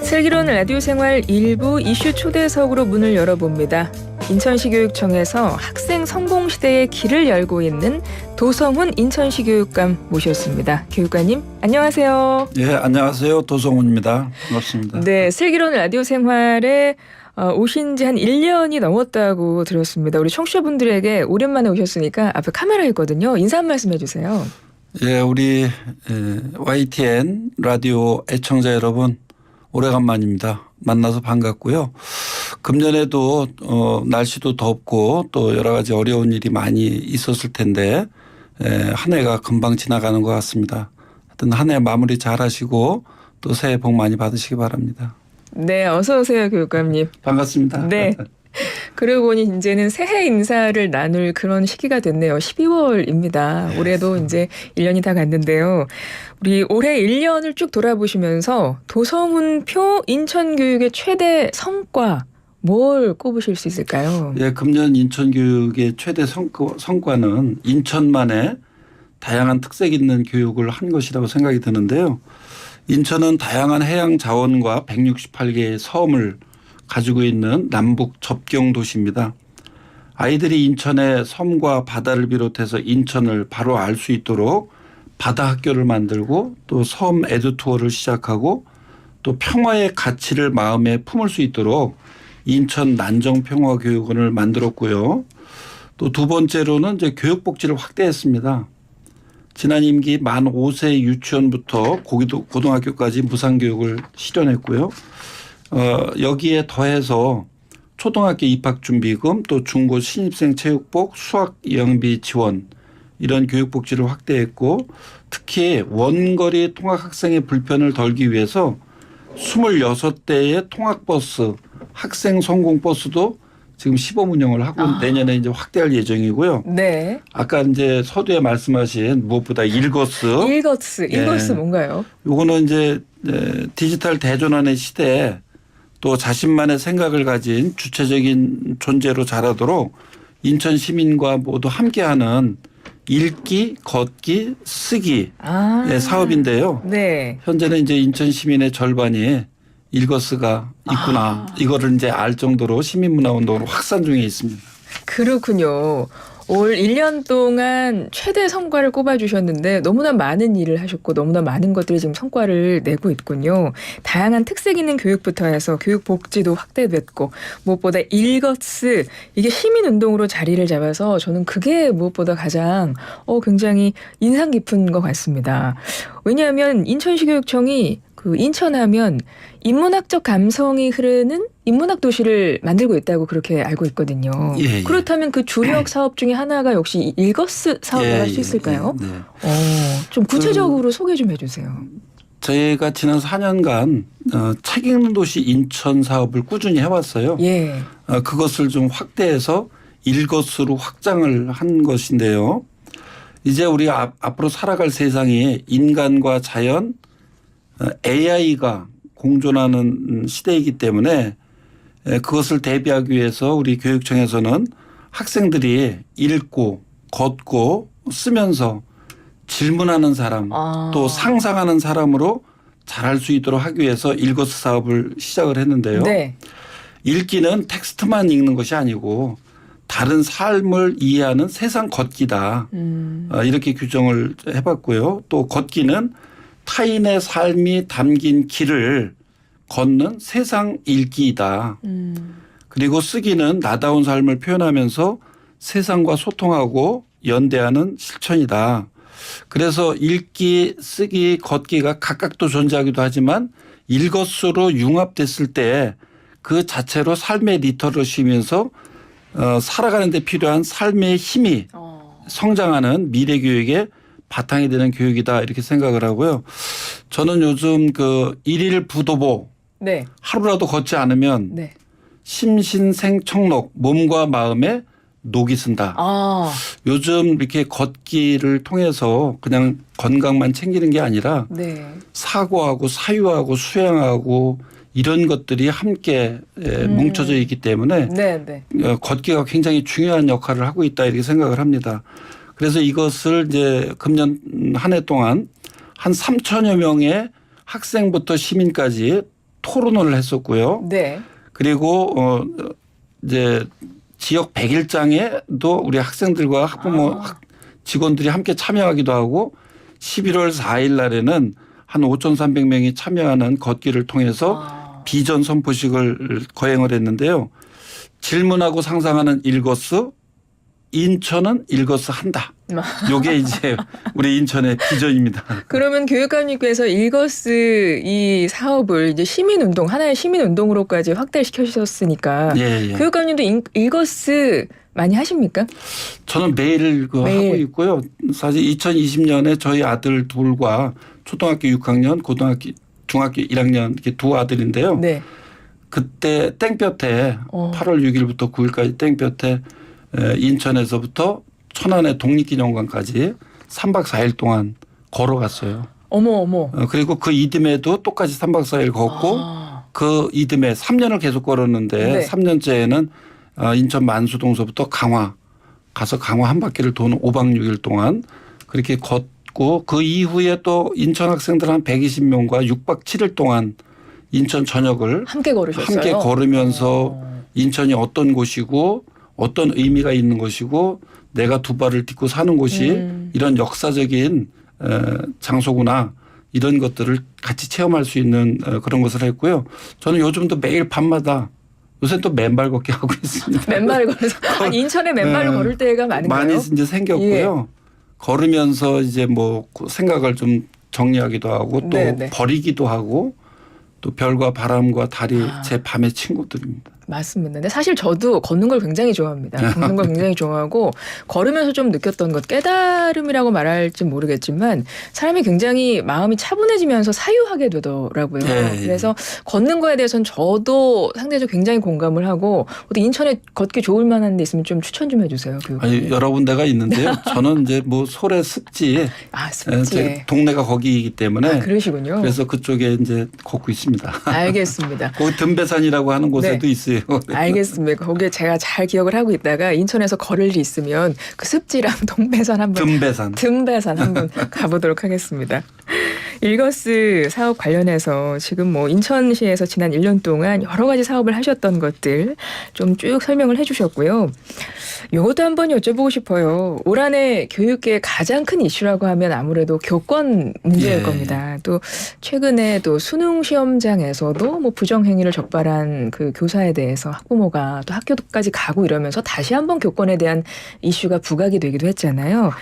슬기로운 라디오 생활 일부 이슈 초대석으로 문을 열어봅니다. 인천시 교육청에서 학생 성공 시대의 길을 열고 있는 도성훈 인천시 교육감 모셨습니다. 교육관님 안녕하세요. 예, 안녕하세요. 도성훈입니다. 반갑습니다. 네, 슬기로운 라디오 생활에 오신 지 한 1년이 넘었다고 들었습니다. 우리 청취자분들에게 오랜만에 오셨으니까 앞에 카메라 있거든요. 인사 한 말씀 해주세요. 예, 우리 YTN 라디오 애청자 여러분 오래간만입니다. 만나서 반갑고요. 금년에도 날씨도 덥고 또 여러 가지 어려운 일이 많이 있었을 텐데 한 해가 금방 지나가는 것 같습니다. 하여튼 한 해 마무리 잘 하시고 또 새해 복 많이 받으시기 바랍니다. 네, 어서 오세요, 교육감님. 반갑습니다. 네. 그러고 보니 이제는 새해 인사를 나눌 그런 시기가 됐네요. 12월입니다. 올해도 이제 1년이 다 갔는데요. 우리 올해 1년을 쭉 돌아보시면서 도성훈표 인천교육의 최대 성과 뭘 꼽으실 수 있을까요? 예, 금년 인천교육의 최대 성과는 인천만의 다양한 특색 있는 교육을 한 것이라고 생각이 드는데요. 인천은 다양한 해양 자원과 168개의 섬을 가지고 있는 남북 접경 도시입니다. 아이들이 인천의 섬과 바다를 비롯해서 인천을 바로 알 수 있도록 바다 학교를 만들고 또 섬 에듀 투어를 시작하고 또 평화의 가치를 마음에 품을 수 있도록 인천 난정평화교육원을 만들었고요. 또 두 번째로는 이제 교육복지를 확대했습니다. 지난 임기 만 5세 유치원부터 고등학교까지 무상교육을 실현했고요. 여기에 더해서 초등학교 입학준비금 또 중고 신입생 체육복 수학 영비 지원 이런 교육복지를 확대했고 특히 원거리 통학학생의 불편을 덜기 위해서 26대의 통학버스 학생 성공버스도 지금 시범 운영을 하고 내년에 이제 확대할 예정이고요. 네. 아까 이제 서두에 말씀하신 무엇보다 일거스. 일거스 뭔가요? 요거는 이제 디지털 대전환의 시대에 또 자신만의 생각을 가진 주체적인 존재로 자라도록 인천 시민과 모두 함께하는 읽기, 걷기, 쓰기 사업인데요. 네. 현재는 이제 인천 시민의 절반이 일거스가 있구나. 이거를 이제 알 정도로 시민문화운동으로 확산 중에 있습니다. 그렇군요. 올 1년 동안 최대 성과를 꼽아주셨는데 너무나 많은 일을 하셨고 너무나 많은 것들이 지금 성과를 내고 있군요. 다양한 특색 있는 교육부터 해서 교육 복지도 확대됐고 무엇보다 일거스 이게 시민운동으로 자리를 잡아서 저는 그게 무엇보다 가장 굉장히 인상 깊은 것 같습니다. 왜냐하면 인천시 교육청이 인천하면 인문학적 감성이 흐르는 인문학 도시를 만들고 있다고 그렇게 알고 있거든요. 예. 그렇다면 그 주력 사업 중에 하나가 역시 일거스 사업이라고 할 수 있을까요? 네. 좀 구체적으로 소개 좀 해주세요. 저희가 지난 4년간 책 읽는 도시 인천 사업을 꾸준히 해왔어요. 예. 그것을 좀 확대해서 일거스로 확장을 한 것인데요. 이제 우리 앞으로 살아갈 세상이 인간과 자연 AI가 공존하는 시대이기 때문에 그것을 대비하기 위해서 우리 교육청에서는 학생들이 읽고 걷고 쓰면서 질문하는 사람 또 상상하는 사람으로 잘할 수 있도록 하기 위해서 일거스 사업을 시작을 했는데요. 네. 읽기는 텍스트만 읽는 것이 아니고 다른 삶을 이해하는 세상 걷기다. 이렇게 규정을 해봤고요. 또 걷기는 타인의 삶이 담긴 길을 걷는 세상 읽기이다. 그리고 쓰기는 나다운 삶을 표현하면서 세상과 소통하고 연대하는 실천이다. 그래서 읽기, 쓰기, 걷기가 각각도 존재하기도 하지만 일거수로 융합됐을 때 그 자체로 삶의 리터러시면서 살아가는 데 필요한 삶의 힘이 성장하는 미래 교육의 바탕이 되는 교육이다 이렇게 생각을 하고요. 저는 요즘 일일 부도보 네. 하루라도 걷지 않으면 네. 심신생청록 몸과 마음에 녹이 쓴다. 요즘 이렇게 걷기를 통해서 그냥 건강만 챙기는 게 아니라 네. 사고하고 사유하고 수행하고 이런 것들이 함께 뭉쳐져 있기 때문에 네. 걷기가 굉장히 중요한 역할을 하고 있다 이렇게 생각을 합니다. 그래서 이것을 이제 금년 한 해 동안 한 3천여 명의 학생부터 시민까지 토론을 했었고요. 네. 그리고 이제 지역 100일장에도 우리 학생들과 학부모 직원들이 함께 참여하기도 하고 11월 4일 날에는 한 5,300명이 참여하는 걷기를 통해서 비전 선포식을 거행을 했는데요. 질문하고 상상하는 일거스, 인천은 일거스 한다. 요게 이제 우리 인천의 비전입니다. 그러면 교육감님께서 일거스 이 사업을 이제 시민운동, 하나의 시민운동으로까지 확대시켜주셨으니까 예, 예. 교육감님도 일거스 많이 하십니까? 저는 매일 매일. 하고 있고요. 사실 2020년에 저희 아들 둘과 초등학교 6학년, 고등학교, 중학교 1학년 이렇게 두 아들인데요. 네. 그때 땡볕에 8월 6일부터 9일까지 땡볕에 인천에서부터 천안의 독립기념관까지 3박 4일 동안 걸어갔어요. 어머. 그리고 그 이듬해도 똑같이 3박 4일 걷고 그 이듬해 3년을 계속 걸었는데 네. 3년째에는 인천 만수동서부터 강화 가서 강화 한 바퀴를 도는 5박 6일 동안 그렇게 걷고 그 이후에 또 인천 학생들 한 120명과 6박 7일 동안 인천 전역을 함께 걸으셨어요? 함께 걸으면서 인천이 어떤 곳이고 어떤 의미가 있는 것이고 내가 두 발을 딛고 사는 곳이 이런 역사적인 장소구나 이런 것들을 같이 체험할 수 있는 그런 것을 했고요. 저는 요즘도 매일 밤마다 요새 또 맨발 걷기 하고 있습니다. 맨발 걸어서 인천에 맨발로 걸을 때가 많은가요? 많이 이제 생겼고요. 걸으면서 이제 뭐 생각을 좀 정리하기도 하고 또 네네. 버리기도 하고 또 별과 바람과 달이 제 밤의 친구들입니다. 맞습니다. 근데 사실 저도 걷는 걸 굉장히 좋아합니다. 걷는 걸 굉장히 좋아하고 걸으면서 좀 느꼈던 것 깨달음이라고 말할지 모르겠지만 사람이 굉장히 마음이 차분해지면서 사유하게 되더라고요. 예. 그래서 걷는 거에 대해서는 저도 상대적으로 굉장히 공감을 하고 어디 인천에 걷기 좋을 만한 데 있으면 좀 추천 좀 해주세요. 아니, 여러 군데가 있는데요. 저는 이제 뭐 소래 습지 습지에. 제 동네가 거기이기 때문에 그러시군요. 그래서 그쪽에 이제 걷고 있습니다. 알겠습니다. 거기 등배산이라고 하는 곳에도 있어요. 알겠습니다. 거기에 제가 잘 기억을 하고 있다가 인천에서 걸을 일이 있으면 그 습지랑 동배산 한번 등배산 한번 가보도록 하겠습니다. 일거스 사업 관련해서 지금 뭐 인천시에서 지난 1년 동안 여러 가지 사업을 하셨던 것들 좀 쭉 설명을 해주셨고요. 이것도 한번 여쭤보고 싶어요. 올 한해 교육계의 가장 큰 이슈라고 하면 아무래도 교권 문제일 겁니다. 또 최근에 또 수능 시험장에서도 뭐 부정행위를 적발한 그 교사에 대해서 학부모가 또 학교까지 가고 이러면서 다시 한번 교권에 대한 이슈가 부각이 되기도 했잖아요.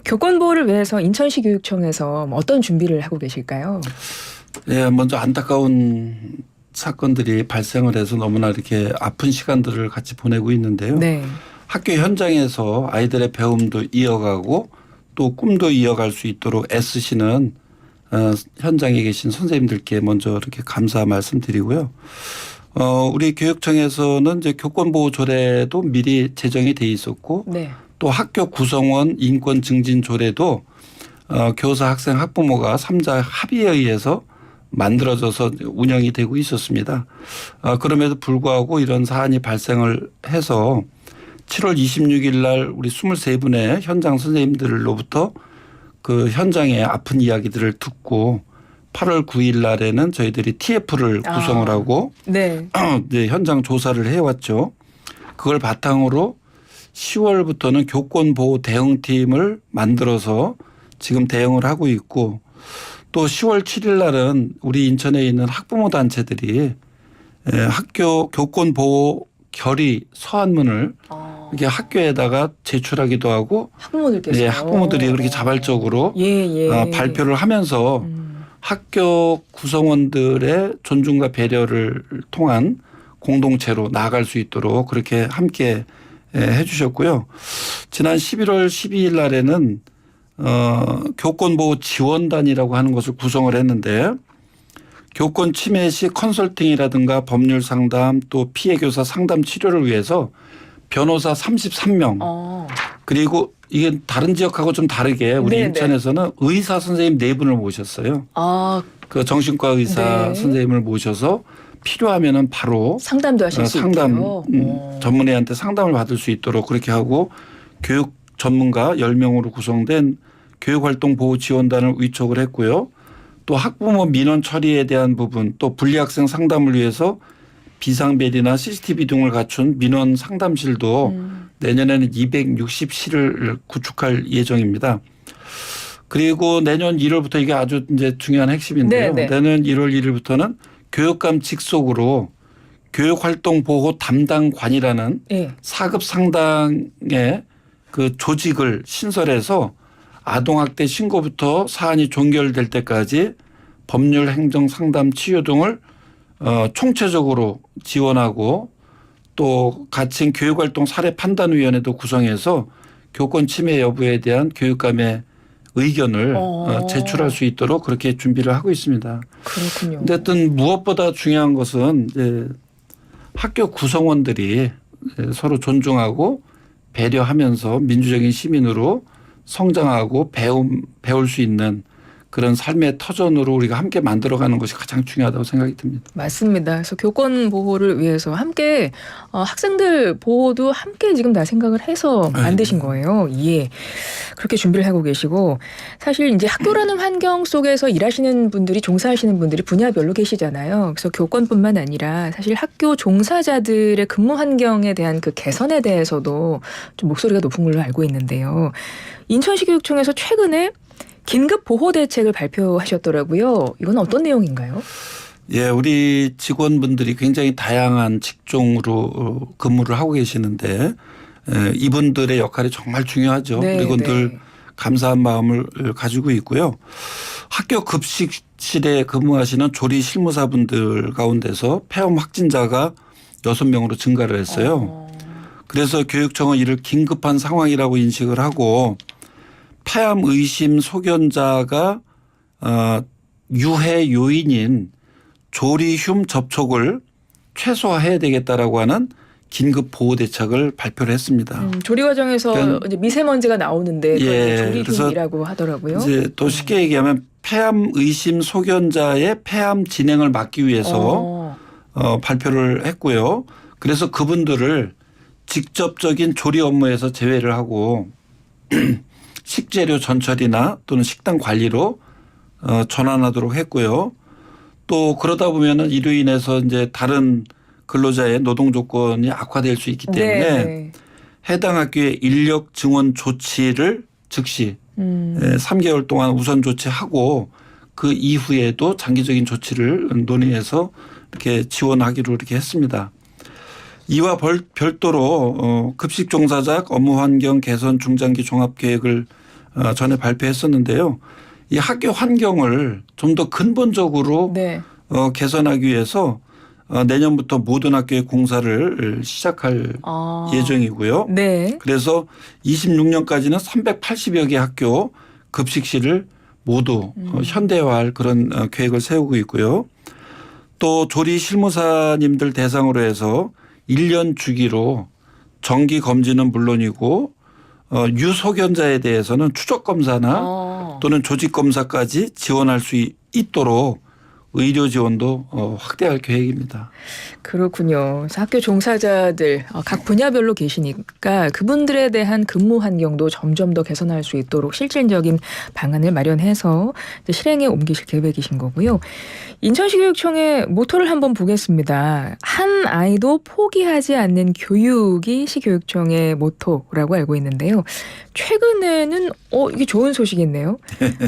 교권 보호를 위해서 인천시 교육청에서 어떤 준비를 하고 계실까요? 예, 먼저 안타까운 사건들이 발생을 해서 너무나 이렇게 아픈 시간들을 같이 보내고 있는데요. 네. 학교 현장에서 아이들의 배움도 이어가고 또 꿈도 이어갈 수 있도록 애쓰시는 현장에 계신 선생님들께 먼저 이렇게 감사 말씀드리고요. 우리 교육청에서는 이제 교권보호조례도 미리 제정이 돼 있었고 네. 또 학교 구성원 인권 증진 조례도 교사, 학생, 학부모가 3자 합의에 의해서 만들어져서 운영이 되고 있었습니다. 그럼에도 불구하고 이런 사안이 발생을 해서 7월 26일 날 우리 23분의 현장 선생님들로부터 그 현장의 아픈 이야기들을 듣고 8월 9일 날에는 저희들이 TF를 구성을 하고 네. 네, 현장 조사를 해왔죠. 그걸 바탕으로 10월부터는 교권보호 대응팀을 만들어서 지금 대응을 하고 있고 또 10월 7일 날은 우리 인천에 있는 학부모 단체들이 학교 교권보호 결의 서한문을 이렇게 학교에다가 제출하기도 하고 학부모들께서 학부모들이 그렇게 자발적으로 발표를 하면서 학교 구성원들의 존중과 배려를 통한 공동체로 나아갈 수 있도록 그렇게 함께 해 주셨고요. 지난 11월 12일 날에는 교권보호 지원단이라고 하는 것을 구성을 했는데 교권 침해 시 컨설팅이라든가 법률 상담 또 피해 교사 상담 치료를 위해서 변호사 33명 그리고 이게 다른 지역하고 좀 다르게 우리 인천에서는 의사 선생님 4분을 모셨어요. 그 정신과 의사 선생님을 모셔서 필요하면은 바로 상담도 하실 수 있고요. 전문의한테 상담을 받을 수 있도록 그렇게 하고 교육 전문가 10명으로 구성된 교육활동 보호 지원단을 위촉을 했고요. 또 학부모 민원 처리에 대한 부분, 또 불리학생 상담을 위해서 비상벨이나 CCTV 등을 갖춘 민원 상담실도 내년에는 260실을 구축할 예정입니다. 그리고 내년 1월부터 이게 아주 이제 중요한 핵심인데요. 네네. 내년 1월 1일부터는 교육감 직속으로 교육활동보호 담당관이라는 예. 4급 상당의 그 조직을 신설해서 아동학대 신고부터 사안이 종결될 때까지 법률, 행정, 상담, 치유 등을 총체적으로 지원하고 또 가칭 교육활동 사례 판단위원회도 구성해서 교권 침해 여부에 대한 교육감의 의견을 제출할 수 있도록 그렇게 준비를 하고 있습니다. 그렇군요. 근데 어떤 무엇보다 중요한 것은 이제 학교 구성원들이 서로 존중하고 배려하면서 민주적인 시민으로 성장하고 배울 수 있는 그런 삶의 터전으로 우리가 함께 만들어가는 것이 가장 중요하다고 생각이 듭니다. 맞습니다. 그래서 교권 보호를 위해서 함께 학생들 보호도 함께 지금 다 생각을 해서 만드신 거예요. 예. 그렇게 준비를 하고 계시고 사실 이제 학교라는 환경 속에서 일하시는 분들이 종사하시는 분들이 분야별로 계시잖아요. 그래서 교권뿐만 아니라 사실 학교 종사자들의 근무 환경에 대한 그 개선에 대해서도 좀 목소리가 높은 걸로 알고 있는데요. 인천시 교육청에서 최근에 긴급 보호 대책을 발표하셨더라고요. 이건 어떤 내용인가요? 예, 우리 직원분들이 굉장히 다양한 직종으로 근무를 하고 계시는데 이분들의 역할이 정말 중요하죠. 네, 그리고 늘 네. 감사한 마음을 가지고 있고요. 학교 급식실에 근무하시는 조리 실무사분들 가운데서 폐암 확진자가 6명으로 증가를 했어요. 그래서 교육청은 이를 긴급한 상황이라고 인식을 하고 폐암 의심 소견자가 유해 요인인 조리흉 접촉을 최소화해야 되겠다라고 하는 긴급 보호 대책을 발표를 했습니다. 조리 과정에서 그러니까 이제 미세먼지가 나오는데 예, 조리흉이라고 하더라고요. 이제 또 쉽게 얘기하면 폐암 의심 소견자의 폐암 진행을 막기 위해서 발표를 했고요. 그래서 그분들을 직접적인 조리 업무에서 제외를 하고 식재료 전처리나 또는 식당 관리로 전환하도록 했고요. 또 그러다 보면은 이로 인해서 이제 다른 근로자의 노동 조건이 악화될 수 있기 때문에 네. 해당 학교의 인력 증원 조치를 즉시 3개월 동안 우선 조치하고 그 이후에도 장기적인 조치를 논의해서 이렇게 지원하기로 이렇게 했습니다. 이와 별도로 급식 종사자 업무 환경 개선 중장기 종합 계획을 전에 발표했었는데요. 이 학교 환경을 좀 더 근본적으로 네. 개선하기 위해서 내년부터 모든 학교의 공사를 시작할 예정이고요. 네. 그래서 26년까지는 380여 개 학교 급식실을 모두 현대화할 그런 계획을 세우고 있고요. 또 조리 실무사님들 대상으로 해서 1년 주기로 정기 검진은 물론이고 유소견자에 대해서는 추적 검사나 또는 조직 검사까지 지원할 수 있도록 의료 지원도 확대할 계획입니다. 그렇군요. 그래서 학교 종사자들 각 분야별로 계시니까 그분들에 대한 근무 환경도 점점 더 개선할 수 있도록 실질적인 방안을 마련해서 이제 실행에 옮기실 계획이신 거고요. 인천시 교육청의 모토를 한번 보겠습니다. 한 아이도 포기하지 않는 교육이 시교육청의 모토라고 알고 있는데요. 최근에는 이게 좋은 소식이네요.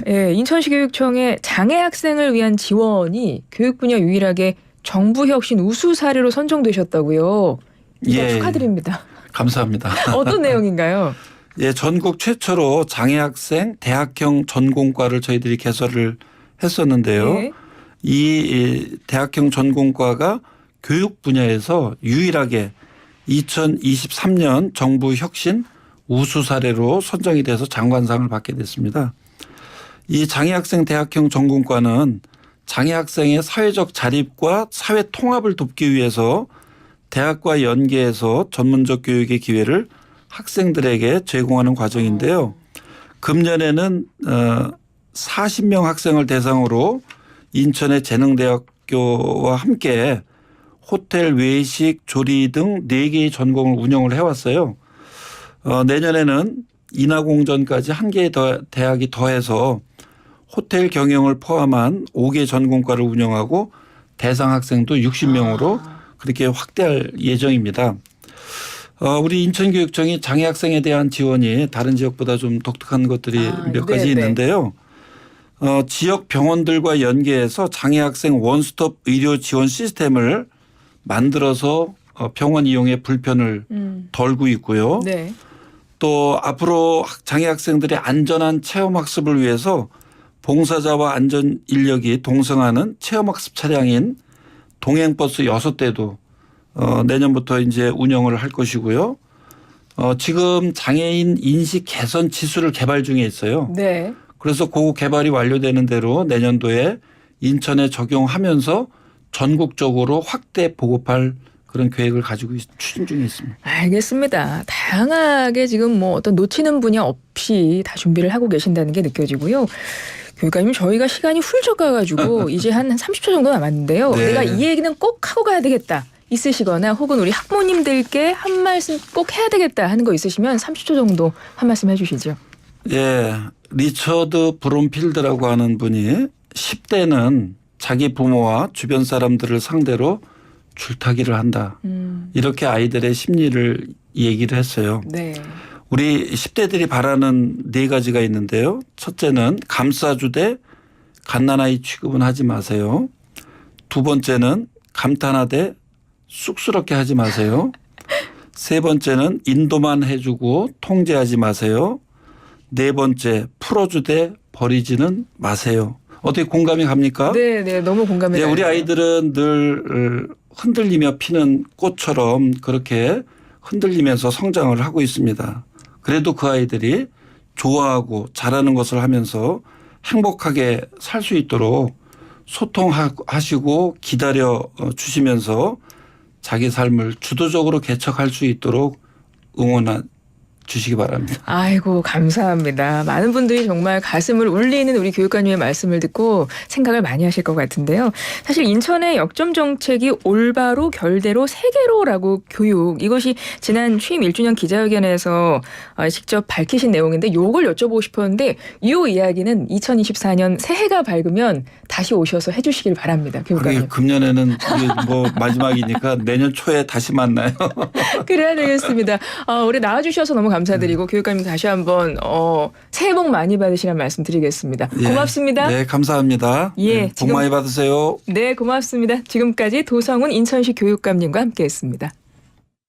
예, 인천시 교육청의 장애 학생을 위한 지원이 교육 분야 유일하게 정부 혁신 우수 사례로 선정되셨다고요. 이거 축하드립니다. 감사합니다. 어떤 내용인가요? 예, 전국 최초로 장애 학생 대학형 전공과를 저희들이 개설을 했었는데요. 네. 이 대학형 전공과가 교육 분야에서 유일하게 2023년 정부 혁신 우수 사례로 선정이 돼서 장관상을 받게 됐습니다. 이 장애학생 대학형 전공과는 장애학생의 사회적 자립과 사회 통합을 돕기 위해서 대학과 연계해서 전문적 교육의 기회를 학생들에게 제공하는 과정인데요. 금년에는 40명 학생을 대상으로 인천의 재능대학교와 함께 호텔, 외식, 조리 등 4개의 전공을 운영을 해왔어요. 내년에는 인하공전까지 한 개의 대학이 더해서 호텔 경영을 포함한 5개 전공과를 운영하고 대상 학생도 60명으로 그렇게 확대할 예정입니다. 우리 인천교육청이 장애 학생에 대한 지원이 다른 지역보다 좀 독특한 것들이 몇 가지 네네. 있는데요. 지역 병원들과 연계해서 장애 학생 원스톱 의료 지원 시스템을 만들어서 병원 이용에 불편을 덜고 있고요. 네. 또 앞으로 장애 학생들의 안전한 체험학습을 위해서 봉사자와 안전 인력이 동승하는 체험학습 차량인 동행버스 6대도 내년부터 이제 운영을 할 것이고요. 지금 장애인 인식 개선 지수를 개발 중에 있어요. 네. 그래서 그 개발이 완료되는 대로 내년도에 인천에 적용하면서 전국적으로 확대 보급할 그런 계획을 가지고 추진 중에 있습니다. 알겠습니다. 다양하게 지금 뭐 어떤 놓치는 분야 없이 다 준비를 하고 계신다는 게 느껴지고요. 교육감님 저희가 시간이 훌쩍 가가지고 이제 한 30초 정도 남았는데요. 네. 내가 이 얘기는 꼭 하고 가야 되겠다. 있으시거나 혹은 우리 학부모님들께 한 말씀 꼭 해야 되겠다 하는 거 있으시면 30초 정도 한 말씀 해주시죠. 예, 리처드 브롬필드라고 하는 분이 10대는 자기 부모와 주변 사람들을 상대로 줄타기를 한다. 이렇게 아이들의 심리를 얘기를 했어요. 네. 우리 10대들이 바라는 4가지가 있는데요. 첫째는 감싸주되 갓난아이 취급은 하지 마세요. 두 번째는 감탄하되 쑥스럽게 하지 마세요. 세 번째는 인도만 해주고 통제하지 마세요. 네 번째 풀어주되 버리지는 마세요. 어떻게 공감이 갑니까? 네, 네, 너무 공감이 네, 가요. 우리 아이들은 늘 흔들리며 피는 꽃처럼 그렇게 흔들리면서 성장을 하고 있습니다. 그래도 그 아이들이 좋아하고 잘하는 것을 하면서 행복하게 살 수 있도록 소통하시고 기다려 주시면서 자기 삶을 주도적으로 개척할 수 있도록 응원해 주시기 바랍니다. 아이고 감사합니다. 많은 분들이 정말 가슴을 울리는 우리 교육관님의 말씀을 듣고 생각을 많이 하실 것 같은데요. 사실 인천의 역점 정책이 올바로 결대로 세계로라고 교육 이것이 지난 취임 1주년 기자회견에서 직접 밝히신 내용인데 요걸 여쭤보고 싶었는데 이 이야기는 2024년 새해가 밝으면 다시 오셔서 해주시길 바랍니다. 교육관님. 금년에는 이게 뭐 마지막이니까 내년 초에 다시 만나요. 그래야 되겠습니다. 올해 나와주셔서 너무 감사드리고 교육감님 다시 한번 새해 복 많이 받으시라는 말씀 드리겠습니다. 예. 고맙습니다. 네, 감사합니다. 예, 네, 복 많이 받으세요. 네, 고맙습니다. 지금까지 도성훈 인천시 교육감님과 함께했습니다.